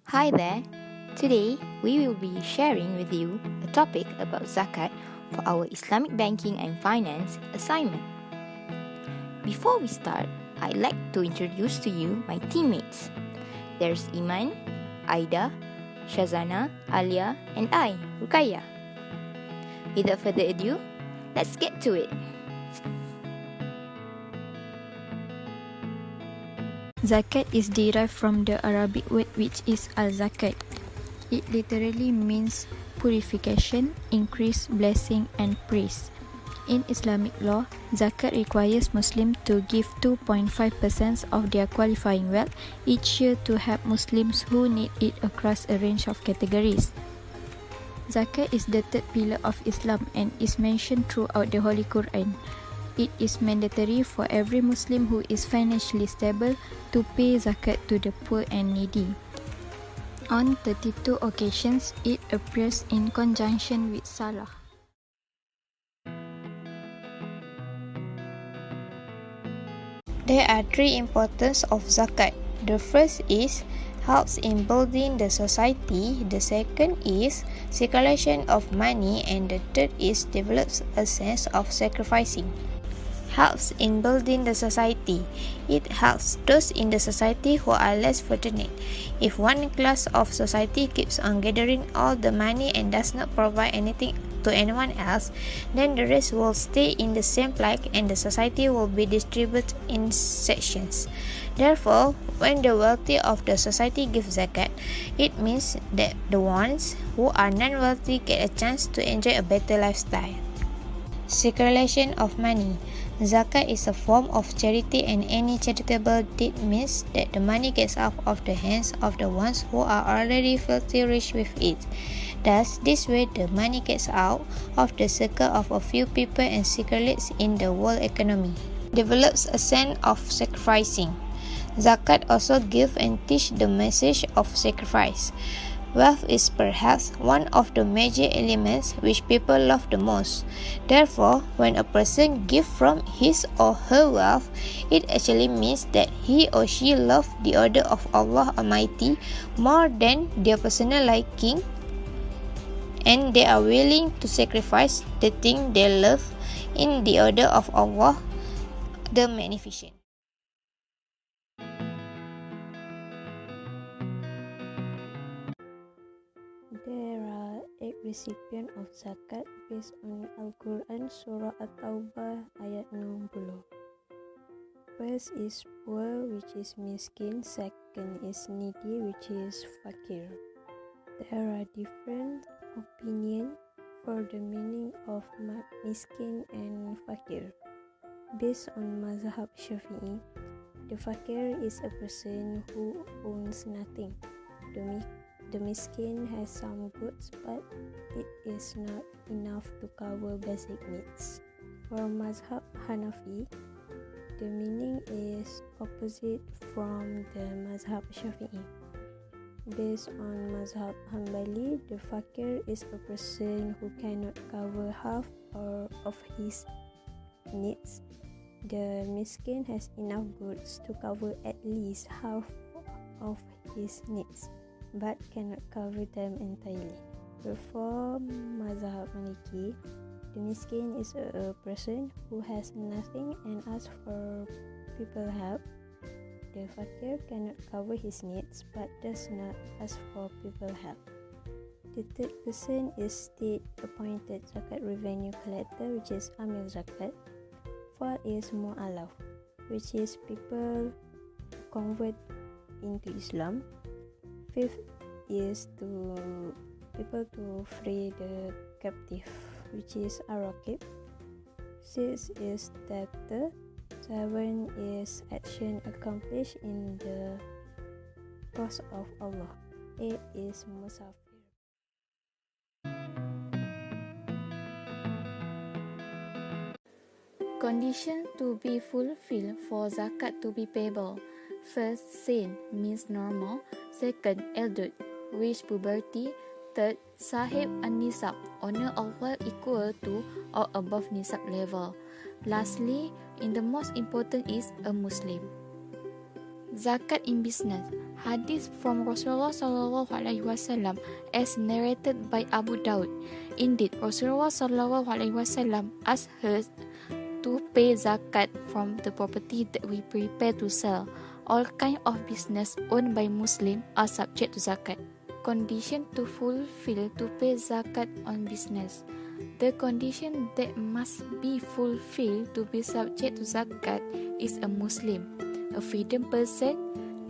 Hi there. Today we will be sharing with you a topic about zakat for our Islamic banking and finance assignment. Before we start, I'd like to introduce to you my teammates. There's Iman, Aida, Shazana, Alia, and I, Rukaya. Without further ado, let's get to it. Zakat is derived from the Arabic word which is al-zakat. It literally means purification, increase, blessing and praise. In Islamic law, zakat requires Muslims to give 2.5% of their qualifying wealth each year to help Muslims who need it across a range of categories. Zakat is the third pillar of Islam and is mentioned throughout the Holy Quran. It is mandatory for every Muslim who is financially stable to pay zakat to the poor and needy. On 32 occasions, it appears in conjunction with Salah. There are three importance of zakat. The first is helps in building the society, the second is circulation of money, and the third is develops a sense of sacrificing. Helps in building the society. It helps those in the society who are less fortunate. If one class of society keeps on gathering all the money and does not provide anything to anyone else, then the rest will stay in the same plight and the society will be distributed in sections. Therefore, when the wealthy of the society give zakat, it means that the ones who are non-wealthy get a chance to enjoy a better lifestyle. Circulation of money. Zakat is a form of charity, and any charitable deed means that the money gets out of the hands of the ones who are already filthy rich with it. Thus, this way the money gets out of the circle of a few people and circulates in the world economy. Develops a sense of sacrificing. Zakat also gives and teach the message of sacrifice. Wealth is perhaps one of the major elements which people love the most. Therefore, when a person gives from his or her wealth, it actually means that he or she loves the order of Allah Almighty more than their personal liking, and they are willing to sacrifice the thing they love in the order of Allah the Magnificent. There are 8 recipients of zakat based on Al-Quran Surah At-Taubah ayat 60. First is poor, which is miskin. Second is needy, which is fakir. There are different opinions for the meaning of miskin and fakir. Based on Mazhab Shafi'i, the fakir is a person who owns nothing. The miskin has some goods, but it is not enough to cover basic needs. For Mazhab Hanafi, the meaning is opposite from the Mazhab Shafi'i. Based on Mazhab Hanbali, the fakir is a person who cannot cover half of his needs. The miskin has enough goods to cover at least half of his needs, but cannot cover them entirely. For Mazhab Maliki, the miskin is a person who has nothing and asks for people help. The fakir cannot cover his needs but does not ask for people help. The third person is state-appointed zakat revenue collector, which is Amil Zakat. Fourth is Mu'alaf, which is people convert into Islam. Fifth is people to free the captive, which is Araqib. Sixth is debtor. Seven is action accomplished in the cause of Allah. Eight is Musafir. Condition to be fulfilled for zakat to be payable. First, sin means normal. Second, eldud, reach puberty. Third, sahib an-nisab, honor of wealth equal to or above nisab level. Lastly, in the most important is a Muslim. Zakat in business. Hadith from Rasulullah sallallahu alaihi wasallam as narrated by Abu Daud. Indeed, Rasulullah sallallahu alaihi wasallam asked her to pay zakat from the property that we prepare to sell. All kind of business owned by Muslim are subject to zakat. Condition to fulfill to pay zakat on business. The condition that must be fulfilled to be subject to zakat is a Muslim, a freedom person.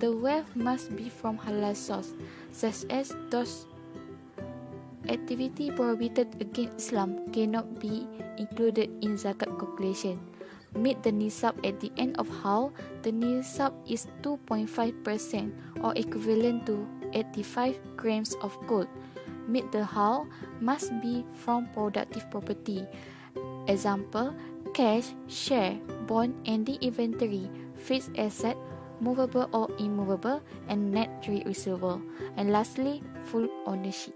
The wealth must be from halal source, such as those activity prohibited against Islam cannot be included in zakat calculation. Meet the nisab at the end of how the nisab is 2.5% or equivalent to 85 grams of gold. Meet the how must be from productive property. Example, cash, share, bond, ending inventory, fixed asset, movable or immovable, and net trade receivable. And lastly, full ownership.